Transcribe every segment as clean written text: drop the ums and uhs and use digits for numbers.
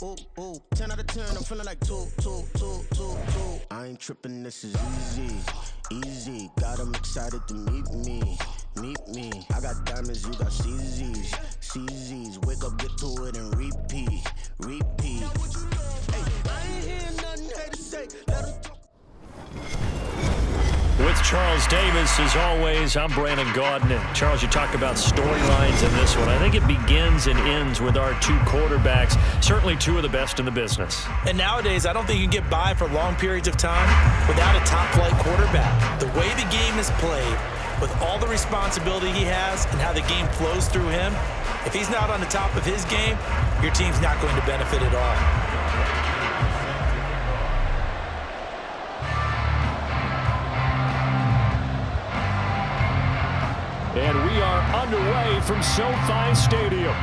ooh. 10 out of 10, I'm feeling like two. I ain't tripping, this is easy. Got 'em excited to meet me. I got diamonds, you got CZs. Wake up, get to it, and repeat. Hey, I ain't hearing nothing haters say. Let 'em talk. With Charles Davis, as always, I'm Brandon Gaudin. And Charles, you talk about storylines in this one. I think it begins and ends with our two quarterbacks, certainly two of the best in the business. And nowadays, I don't think you can get by for long periods of time without a top-flight quarterback. The way the game is played, with all the responsibility he has and how the game flows through him, if he's not on the top of his game, your team's not going to benefit at all. And we are underway from SoFi Stadium.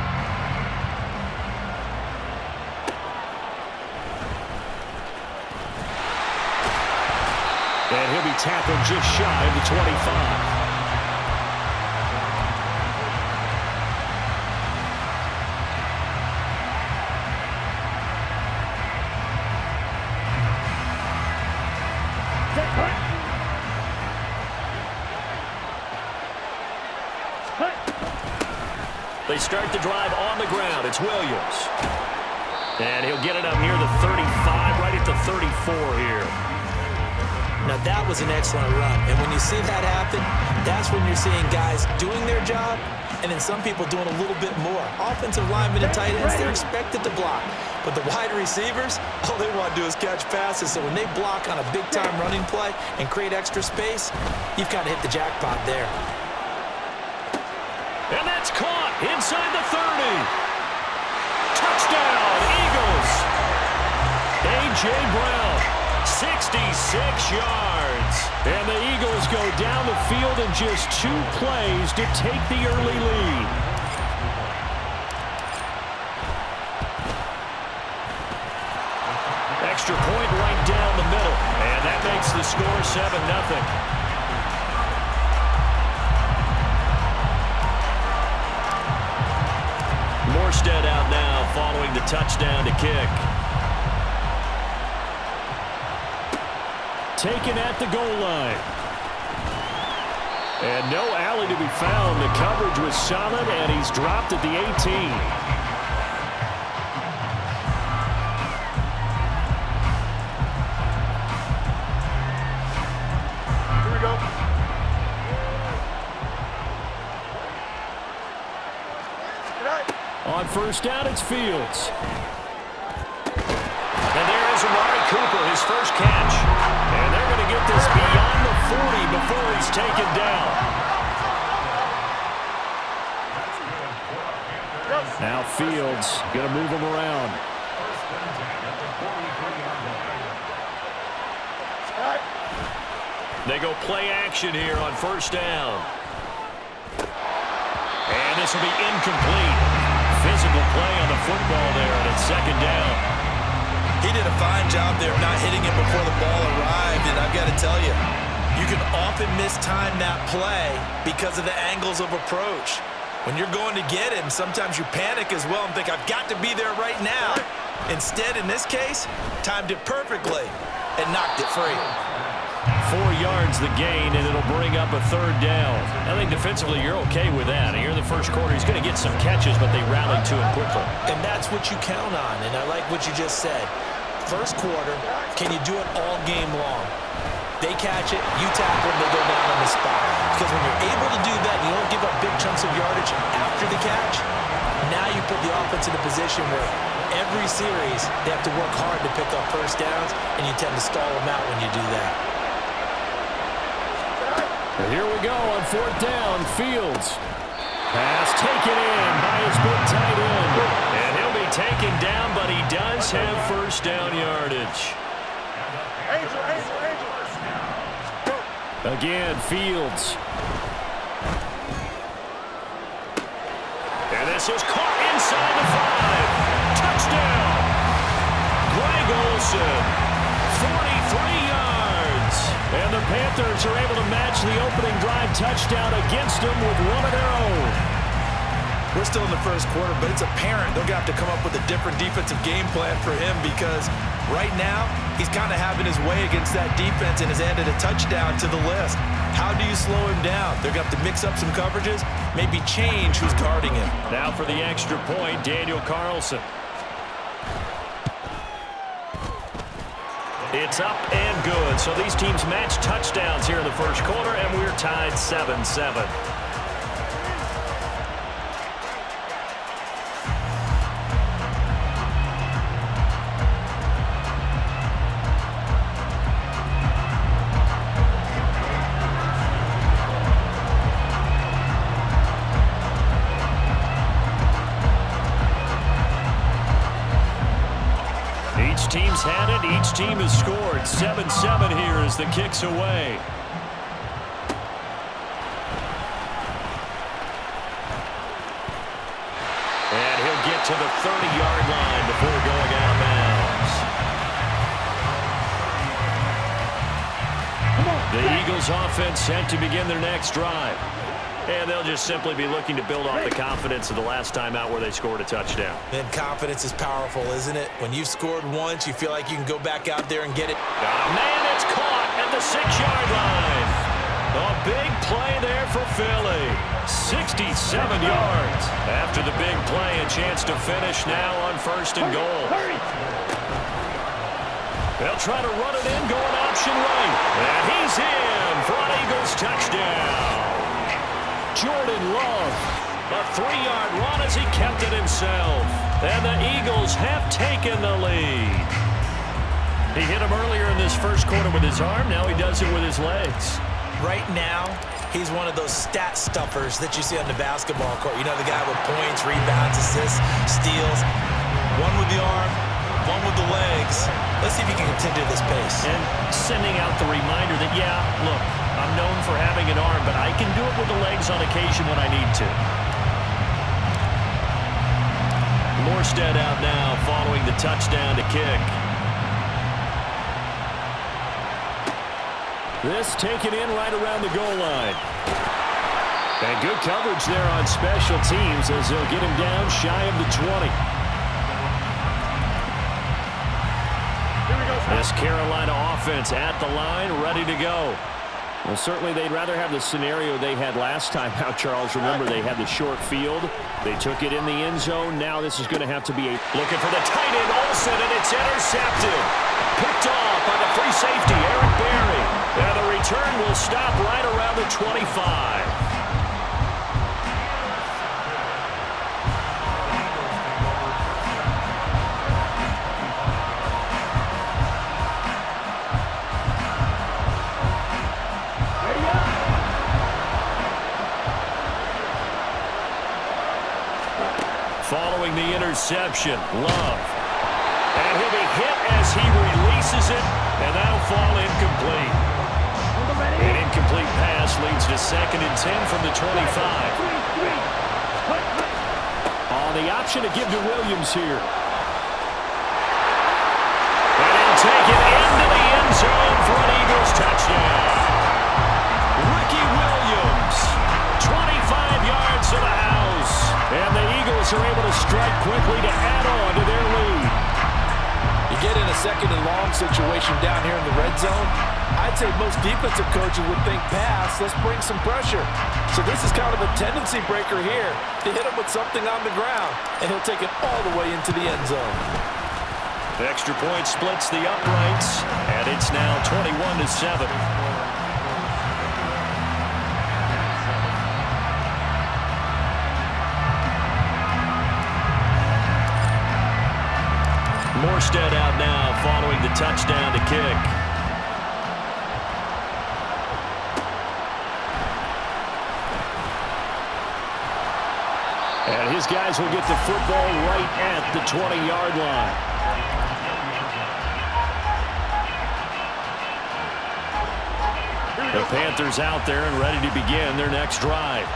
And he'll be tackled just shy of the 25. They start the drive on the ground. It's Williams. And he'll get it up near the 35, right at the 34 here. Now that was an excellent run. And when you see that happen, that's when you're seeing guys doing their job and then some people doing a little bit more. Offensive linemen and tight ends, they're expected to block. But the wide receivers, all they want to do is catch passes. So when they block on a big-time running play and create extra space, you've kind of hit the jackpot there. And that's caught inside the 30. Touchdown, Eagles. A.J. Brown, 66 yards. And the Eagles go down the field in just 2 plays to take the early lead. Extra point right down the middle. And that makes the score 7-0. Morstead out now following the touchdown to kick. Taken at the goal line. And no alley to be found. The coverage was solid, and he's dropped at the 18. On first down, it's Fields. And there is Amari Cooper, his first catch. And they're going to get this beyond the 40 before he's taken down. Now Fields going to move him around. They go play action here on first down. And this will be incomplete. Physical play on the football there, and it's second down. He did a fine job there of not hitting it before the ball arrived, and I've got to tell you, you can often mistime that play because of the angles of approach. When you're going to get him, sometimes you panic as well and think, I've got to be there right now. Instead, in this case, timed it perfectly and knocked it free. 4 yards the gain, and it'll bring up a third down. I think defensively you're okay with that. Here in the first quarter, he's going to get some catches, but they rallied to him quickly. And that's what you count on, and I like what you just said. First quarter, can you do it all game long? They catch it, you tackle them, they go down on the spot. Because when you're able to do that and you don't give up big chunks of yardage after the catch, now you put the offense in a position where every series they have to work hard to pick up first downs, and you tend to stall them out when you do that. And here we go on fourth down. Fields. Pass taken in by his big tight end. And he'll be taken down, but he does have first down yardage. Again, Fields. And this is caught inside the 5. Touchdown. Greg Olsen. 43 yards. And the Panthers are able to match the opening drive touchdown against them with one of their own. We're still in the first quarter, but it's apparent they're going to have to come up with a different defensive game plan for him because right now he's kind of having his way against that defense and has added a touchdown to the list. How do you slow him down? They're going to have to mix up some coverages, maybe change who's guarding him. Now for the extra point, Daniel Carlson. It's up and good. So these teams match touchdowns here in the first quarter, and we're tied 7-7. Each team's had it. Each team has scored. 7-7 here as the kick's away. And he'll get to the 30-yard line before going out of bounds. The Eagles offense set to begin their next drive. And they'll just simply be looking to build off the confidence of the last time out where they scored a touchdown. And confidence is powerful, isn't it? When you've scored once, you feel like you can go back out there and get it. Man, it's caught at the 6-yard line. A big play there for Philly. 67 yards. After the big play, a chance to finish now on 1st and goal. They'll try to run it in, going option right. And he's in for an Eagles touchdown. Jordan Love, a 3-yard run as he kept it himself. And the Eagles have taken the lead. He hit him earlier in this first quarter with his arm. Now he does it with his legs. Right now, he's one of those stat stuffers that you see on the basketball court. You know, the guy with points, rebounds, assists, steals. One with the arm, one with the legs. Let's see if he can continue this pace. And sending out the reminder that, yeah, look, I'm known for having an arm, but I can do it with the legs on occasion when I need to. Morstead out now following the touchdown to kick. This taken in right around the goal line. And good coverage there on special teams as they'll get him down shy of the 20. This Carolina offense at the line, ready to go. Well, certainly they'd rather have the scenario they had last time out, Charles. Remember, they had the short field. They took it in the end zone. Now this is going to have to be looking for the tight end, Olsen, and it's intercepted. Picked off by the free safety, Eric Berry. And the return will stop right around the 25. Following the interception, Love. And he'll be hit as he releases it, and that'll fall incomplete. An incomplete pass leads to 2nd and 10 from the 25. On the option to give to Williams here. And he'll take it into the end zone for an Eagles touchdown. Ricky Williams, 25 yards to the house. And the Eagles are able to strike quickly to add on to their lead. You get in a 2nd and long situation down here in the red zone, I'd say most defensive coaches would think pass, let's bring some pressure. So this is kind of a tendency breaker here to hit him with something on the ground, and he'll take it all the way into the end zone. The extra point splits the uprights, and it's now 21-7. Morstead out now following the touchdown to kick. And his guys will get the football right at the 20-yard line. The Panthers out there and ready to begin their next drive.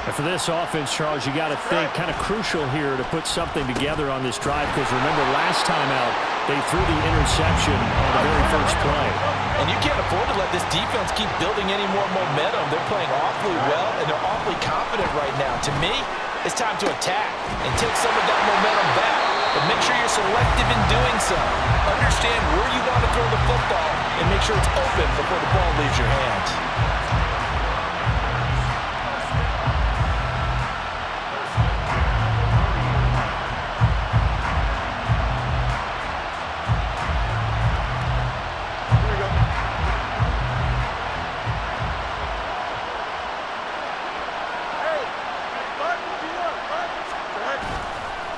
And for this offense, Charles, you got to think kind of crucial here to put something together on this drive, because remember last time out they threw the interception on the very first play. And you can't afford to let this defense keep building any more momentum. They're playing awfully well, and they're awfully confident right now. To me, It's time to attack and take some of that momentum back. But make sure you're selective in doing so. Understand where you want to throw the football and make sure it's open before the ball leaves your hands.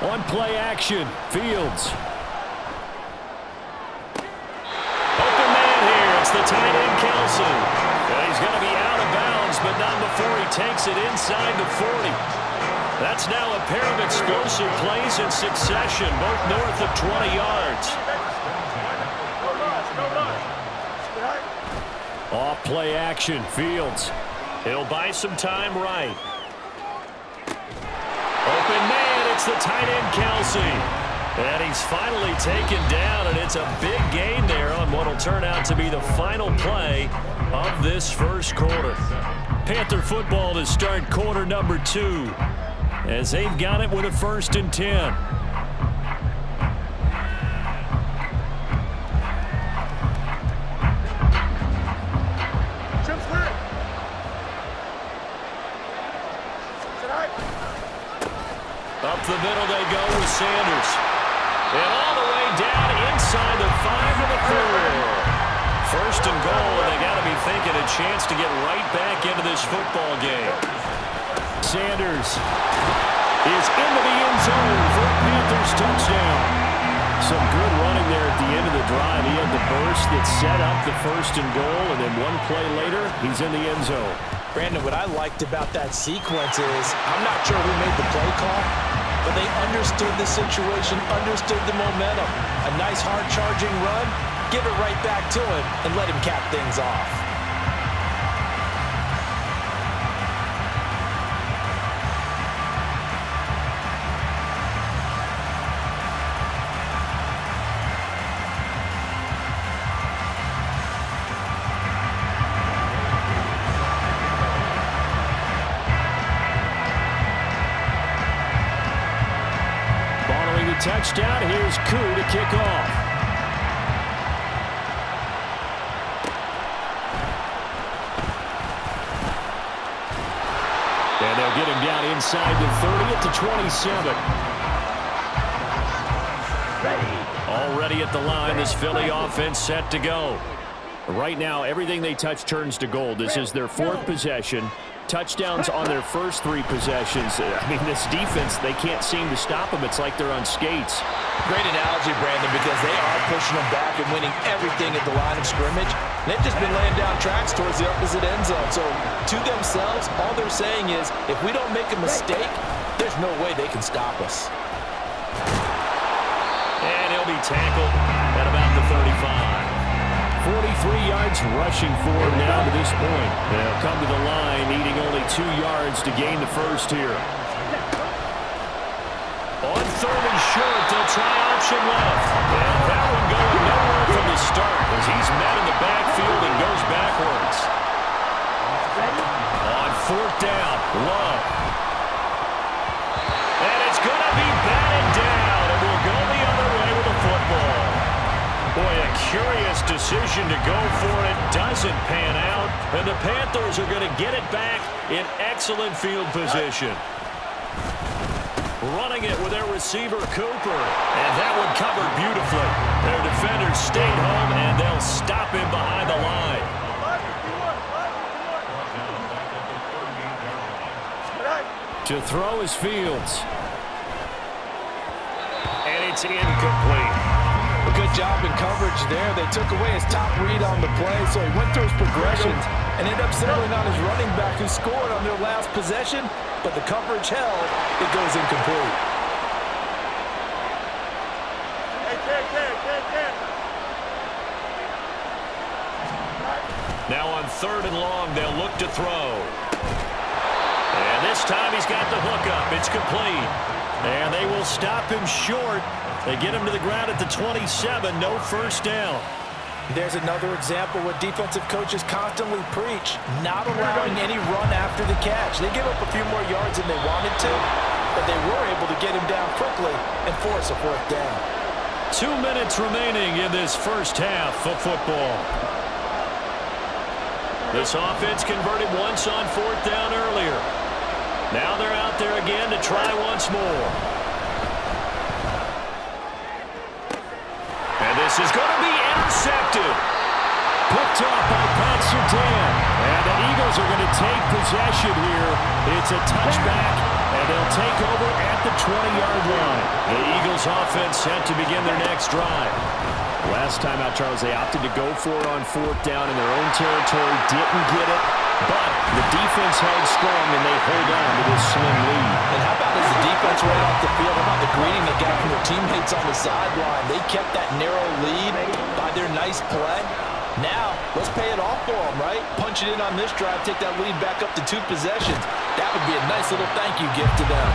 On play action, Fields. Open man here. It's the tight end, Kelce. Well, he's going to be out of bounds, but not before he takes it inside the 40. That's now a pair of explosive plays in succession, both north of 20 yards. Off play action, Fields. He'll buy some time right. Open man, it's the tight end, Kelce. And he's finally taken down, and it's a big gain there on what will turn out to be the final play of this first quarter. Panther football to start quarter number 2, as they've got it with a 1st and 10. Up the middle they go with Sanders. And all the way down inside the 5 of the 4. 1st and goal, and they got to be thinking a chance to get right back into this football game. Sanders is into the end zone for a Panthers touchdown. Some good running there at the end of the drive. He had the burst that set up the 1st and goal, and then one play later, he's in the end zone. Brandon, what I liked about that sequence is I'm not sure who made the play call, but they understood the situation, understood the momentum. A nice hard-charging run, give it right back to him, and let him cap things off. Touchdown. Here's Koo to kick off. And they'll get him down inside the 30 at the 27. Already at the line, this Philly offense set to go. Right now, everything they touch turns to gold. This is their 4th possession. Touchdowns on their first 3 possessions. I mean, this defense, they can't seem to stop them. It's like they're on skates. Great analogy, Brandon, because they are pushing them back and winning everything at the line of scrimmage. They've just been laying down tracks towards the opposite end zone. So, to themselves, all they're saying is, if we don't make a mistake, there's no way they can stop us. And he'll be tackled at about the 35. 43 yards rushing for him now to this point. They'll come to the line, needing only 2 yards to gain the first here. On 3rd and short, they'll try option left. And that one going nowhere from the start as he's met in the backfield and goes backwards. On 4th down, Love. And it's going to be batted down, and we'll go the other way with the football. Boy, a curious decision to go for it. Doesn't pan out. And the Panthers are going to get it back in excellent field position. Running it with their receiver, Cooper. And that one covered beautifully. Their defenders stayed home, and they'll stop him behind the line. To throw is Fields. And it's incomplete. A good job in coverage there. They took away his top read on the play, so he went through his progressions and ended up settling on his running back who scored on their last possession, but the coverage held. It goes incomplete. Now on 3rd and long, they'll look to throw. And this time he's got the hookup. It's complete. And they will stop him short. They get him to the ground at the 27, no first down. There's another example where defensive coaches constantly preach, not allowing any run after the catch. They give up a few more yards than they wanted to, but they were able to get him down quickly and force a fourth down. 2 minutes remaining in this first half of football. This offense converted once on fourth down earlier. Now they're out there again to try once more. And this is going to be intercepted. Picked up by Pat Surtain. And the Eagles are going to take possession here. It's a touchback, and they'll take over at the 20-yard line. The Eagles offense set to begin their next drive. Last time out, Charles, they opted to go for it on fourth down in their own territory. Didn't get it, but the defense held strong, and they hold on to this slim lead. And how about as the defense ran off the field, how about the greeting they got from their teammates on the sideline? They kept that narrow lead by their nice play. Now, let's pay it off for them, right? Punch it in on this drive, take that lead back up to 2 possessions. That would be a nice little thank you gift to them.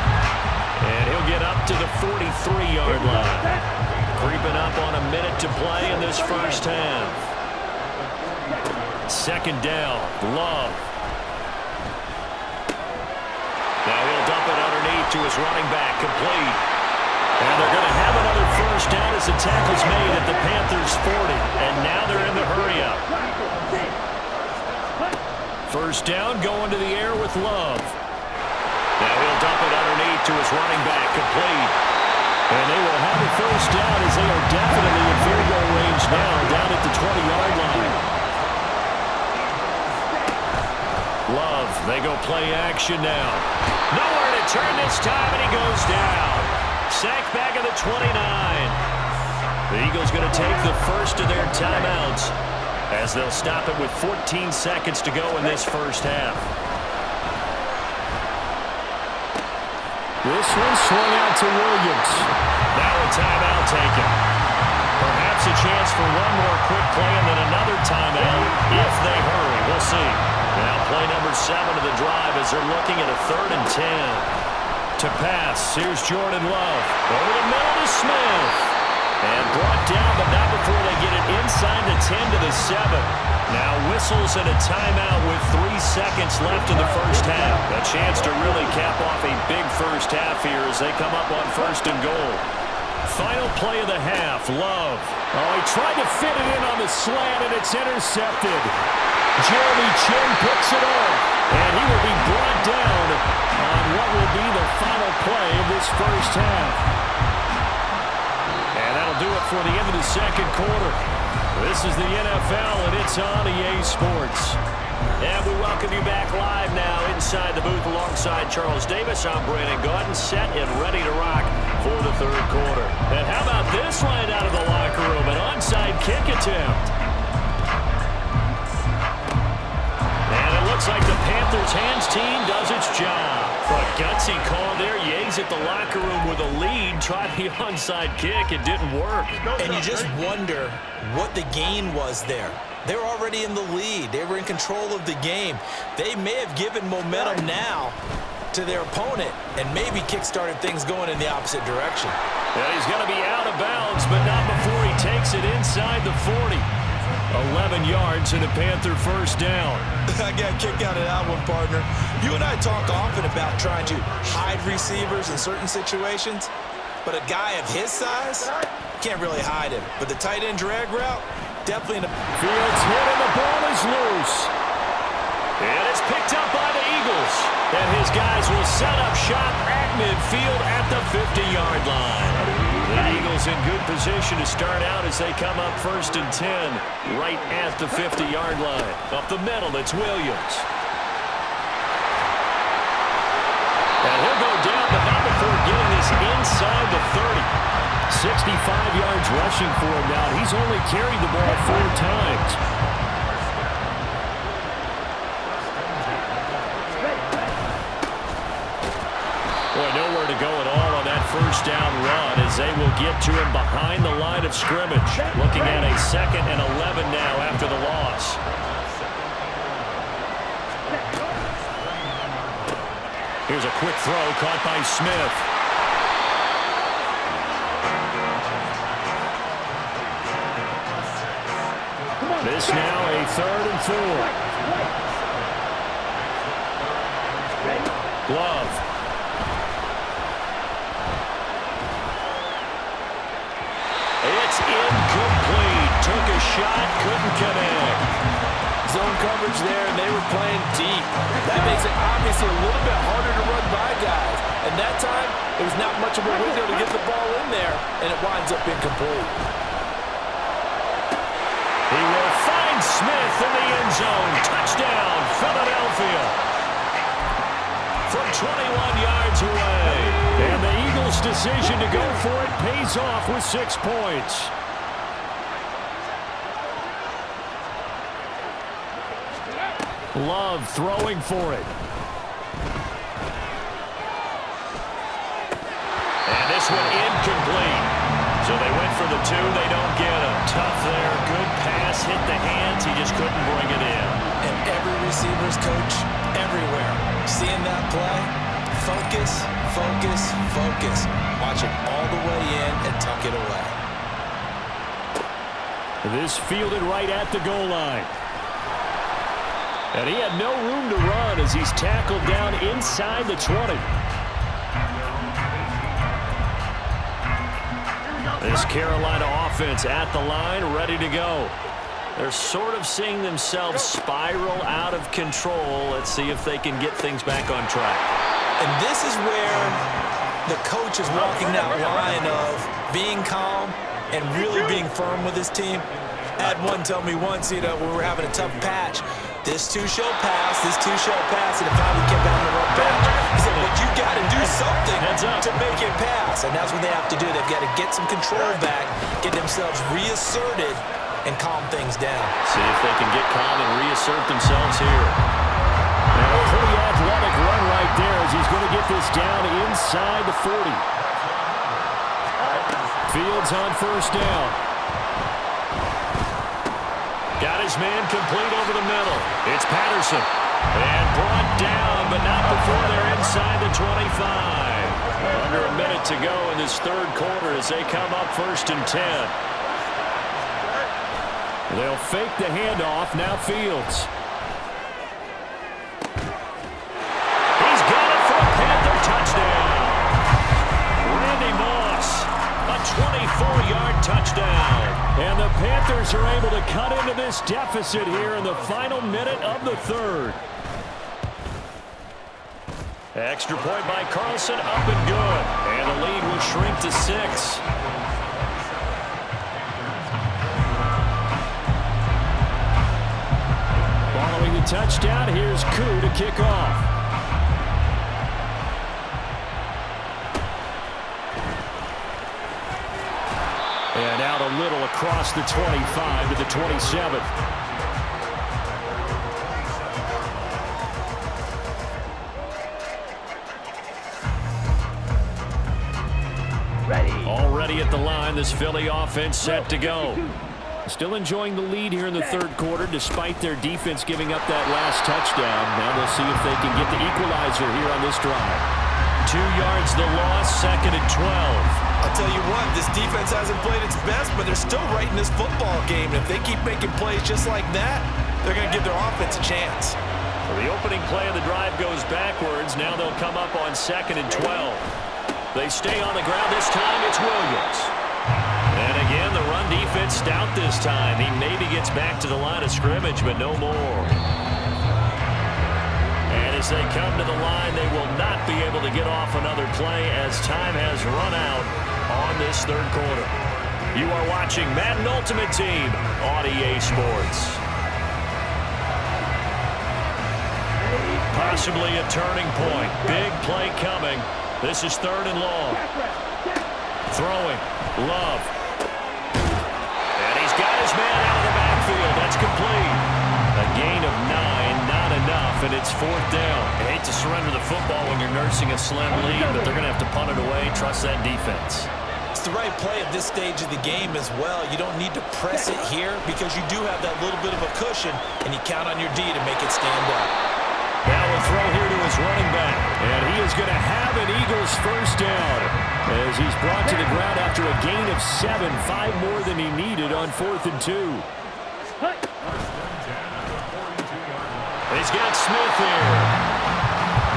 And he'll get up to the 43-yard line. Creeping up on a minute to play in this first half. Second down, Love. Now he'll dump it underneath to his running back, complete. And they're going to have another first down as the tackle's made at the Panthers' 40. And now they're in the hurry-up. First down going to the air with Love. Now he'll dump it underneath to his running back, complete. And they will have a first down as they are definitely in field goal range now, down at the 20-yard line. Love, they go play action now. Nowhere to turn this time, and he goes down. Sacked back at the 29. The Eagles going to take the first of their timeouts as they'll stop it with 14 seconds to go in this first half. This one swung out to Williams. Now a timeout taken. Perhaps a chance for one more quick play and then another timeout if they hurry. We'll see. Now play number 7 of the drive as they're looking at a 3rd and 10. To pass, here's Jordan Love. Over the middle to Smith. And brought down, but not before they get it inside the 10 to the 7. Now whistles and a timeout with 3 seconds left in the first half. A chance to really cap off a big first half here as they come up on 1st and goal. Final play of the half, Love. Oh, he tried to fit it in on the slant, and it's intercepted. Jeremy Chin picks it off, and he will be brought down on what will be the final play of this first half. And that'll do it for the end of the second quarter. This is the NFL, and it's on EA Sports. And we welcome you back live now inside the booth alongside Charles Davis. I'm Brandon Gaudin, set and ready to rock for the third quarter. And how about this line out of the locker room? An onside kick attempt. Looks like the Panthers' hands team does its job. But gutsy call there. Yates at the locker room with a lead. Tried the onside kick. It didn't work. And you just wonder what the gain was there. They're already in the lead. They were in control of the game. They may have given momentum now to their opponent and maybe kick-started things going in the opposite direction. Yeah, he's going to be out of bounds, but not before he takes it inside the 40. 11 yards and a Panther first down. I got a kick out of that one, partner. You and I talk often about trying to hide receivers in certain situations, but a guy of his size, can't really hide him. But the tight end drag route, definitely in the field's hit and the ball is loose. And it's picked up by the Eagles. And his guys will set up shop at midfield at the 50-yard line. The Eagles in good position to start out as they come up 1st and 10 right at the 50-yard line. Up the middle, it's Williams. And he'll go down, but not before getting this inside the 30. 65 yards rushing for him now. He's only carried the ball 4 times. Boy, nowhere to go at all on that first down run as they will get to him behind the line of scrimmage. Looking at a 2nd and 11 now after the loss. Here's a quick throw caught by Smith. This now a 3rd and 4. Glove. It's incomplete. Took a shot, couldn't connect. Zone coverage there, and they were playing deep. That makes it obviously a little bit harder to run by guys. And that time, there was not much of a window to get the ball in there, and it winds up incomplete. He will find Smith in the end zone. Touchdown, Philadelphia. From 21 yards away. And the Eagles' decision to go for it pays off with 6 points. Love throwing for it. And this one incomplete. So they went for the 2. They don't get him. Tough there. Good pass. Hit the hands. He just couldn't bring it in. And every receiver's coach everywhere. Seeing that play, focus, focus, focus. Watch it all the way in and tuck it away. This fielded right at the goal line. And he had no room to run as he's tackled down inside the 20. This Carolina offense at the line, ready to go. They're sort of seeing themselves spiral out of control. Let's see if they can get things back on track. And this is where the coach is walking that line of being calm and really being firm with his team. I had one tell me once, when we were having a tough patch, this too shall pass, and if I would keep having a rough patch, he said, but you got to do something to make it pass. And that's what they have to do. They've got to get some control back, get themselves reasserted, and calm things down. See if they can get calm and reassert themselves here. And a pretty athletic run right there as he's going to get this down inside the 40. Fields on first down. Got his man complete over the middle. It's Patterson. And brought down, but not before they're inside the 25. Under a minute to go in this third quarter as they come up 1st and 10. They'll fake the handoff. Now Fields. He's got it for a Panther touchdown. Randy Moss, a 24-yard touchdown. And the Panthers are able to cut into this deficit here in the final minute of the third. Extra point by Carlson, up and good. And the lead will shrink to 6. Following the touchdown, here's Koo to kick off. And out a little across the 25 to the 27. Already at the line, this Philly offense set to go. Still enjoying the lead here in the third quarter despite their defense giving up that last touchdown. Now they'll see if they can get the equalizer here on this drive. 2 yards the loss, 2nd and 12. I'll tell you what, this defense hasn't played its best, but they're still right in this football game. And if they keep making plays just like that, they're going to give their offense a chance. Well, the opening play of the drive goes backwards. Now they'll come up on 2nd and 12. They stay on the ground this time. It's Williams. And again, the run defense stout this time. He maybe gets back to the line of scrimmage, but no more. And as they come to the line, they will not be able to get off another play as time has run out on this third quarter. You are watching Madden Ultimate Team on EA Sports. Possibly a turning point. Big play coming. This is 3rd and long. Throwing. Love. And he's got his man out of the backfield. That's complete. A gain of 9, not enough, and it's 4th down. I hate to surrender the football when you're nursing a slim lead, but they're going to have to punt it away. Trust that defense. It's the right play at this stage of the game as well. You don't need to press it here because you do have that little bit of a cushion, and you count on your D to make it stand up. Now we'll throw here to his running back, and he is going to have an Eagles first down as he's brought to the ground after a gain of 7, 5 more than he needed on 4th and 2. He's got Smith here.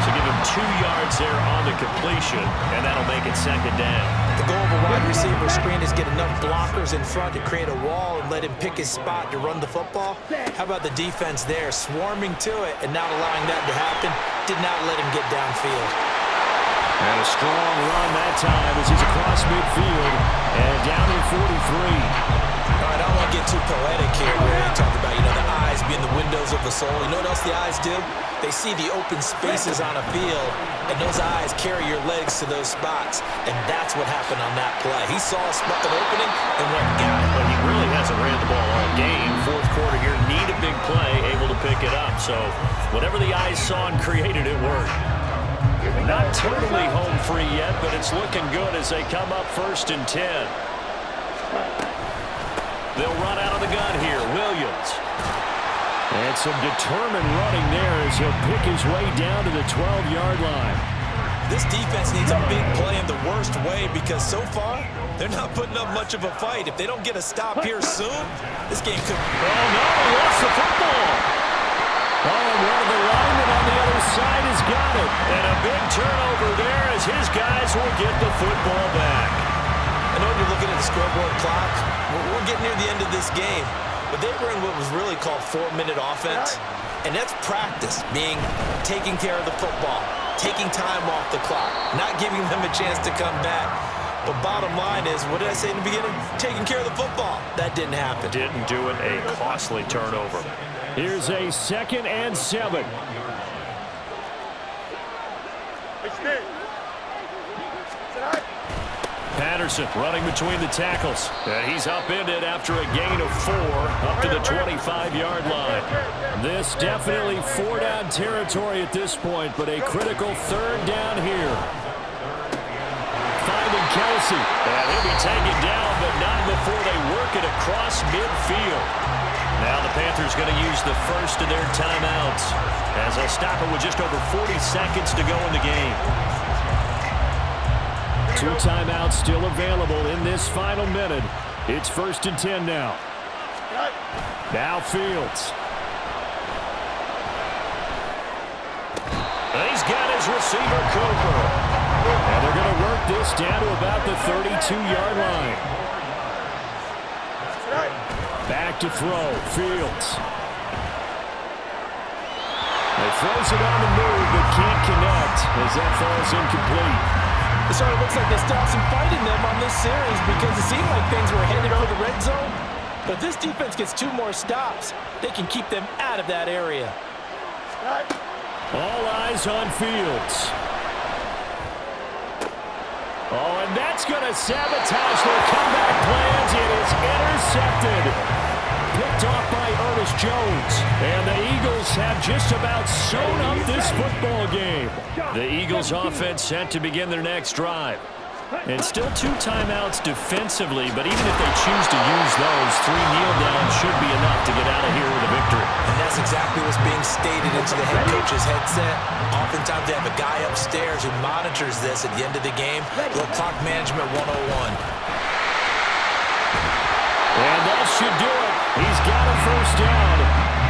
So give him 2 yards there on the completion, and that'll make it 2nd down. The goal of a wide receiver screen is get enough blockers in front to create a wall and let him pick his spot to run the football. How about the defense there, swarming to it and not allowing that to happen? Did not let him get downfield. And a strong run that time as he's across midfield and down in 43. All right, I don't want to get too poetic here. We're going to talk about, the eyes being the windows of the soul. You know what else the eyes do? They see the open spaces on a field, and those eyes carry your legs to those spots, and that's what happened on that play. He saw a spot, an opening, and went and got it. But he really hasn't ran the ball all game. Fourth quarter here, need a big play, able to pick it up. So whatever the eyes saw and created, it worked. Not totally home free yet, but it's looking good as they come up 1st and 10. They'll run out of the gun here. Williams. And some determined running there as he'll pick his way down to the 12-yard line. This defense needs a big play in the worst way because so far, they're not putting up much of a fight. If they don't get a stop here soon, this game could... Oh, no, he lost the football. Oh, and one of the linemen on the other side has got it. And a big turnover there as his guys will get the football back. I know you're looking at the scoreboard clock. We're getting near the end of this game. But they were in what was really called 4-minute offense. And that's practice, being taking care of the football, taking time off the clock, not giving them a chance to come back. But bottom line is, what did I say in the beginning? Taking care of the football. That didn't happen. Didn't do it. A costly turnover. Here's a 2nd and 7. Patterson running between the tackles. And he's upended after a gain of 4 up to the 25-yard line. This definitely 4-down territory at this point, but a critical 3rd down here. Finding Kelsey. And he'll be taken down, but not before they work it across midfield. Now the Panthers going to use the first of their timeouts as they'll stop it with just over 40 seconds to go in the game. 2 timeouts still available in this final minute. It's 1st and 10 now. Now Fields. And he's got his receiver, Cooper. And they're going to work this down to about the 32-yard line. Back to throw, Fields. He throws it on the move, but can't connect as that falls incomplete. It sort of looks like they stopped some fight in them on this series because it seemed like things were headed for the red zone. But if this defense gets 2 more stops, they can keep them out of that area. All eyes on Fields. Oh, and that's going to sabotage their comeback plans. It is intercepted. Picked off by Ernest Jones. And the Eagles have just about sewn up this football game. The Eagles offense set to begin their next drive. And still 2 timeouts defensively, but even if they choose to use those, 3 kneel downs should be enough to get out of here with a victory. And that's exactly what's being stated into the head coach's headset. Oftentimes they have a guy upstairs who monitors this at the end of the game. Little clock management 101. And that should do it. He's got a 1st down.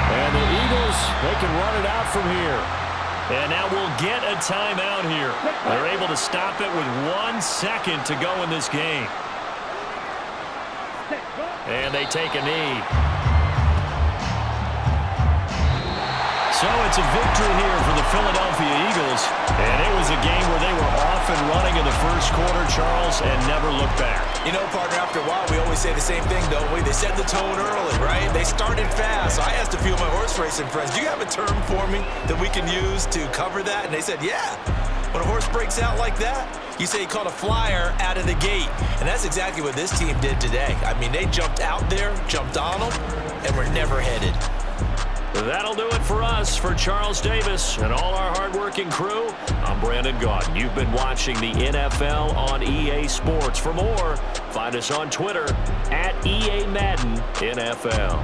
And the Eagles, they can run it out from here. And now we'll get a timeout here. They're able to stop it with 1 second to go in this game. And they take a knee. So it's a victory here for the Philadelphia Eagles. And it was a game where they were off and running in the 1st quarter, Charles, and never looked back. You know, partner, after a while, we always say the same thing, don't we? They set the tone early, right? They started fast. So I asked a few of my horse racing friends, do you have a term for me that we can use to cover that? And they said, yeah. When a horse breaks out like that, you say he caught a flyer out of the gate. And that's exactly what this team did today. I mean, they jumped out there, jumped on them, and were never headed. That'll do it for us. For Charles Davis and all our hardworking crew, I'm Brandon Gaudin. You've been watching the NFL on EA Sports. For more, find us on Twitter @EA Madden NFL.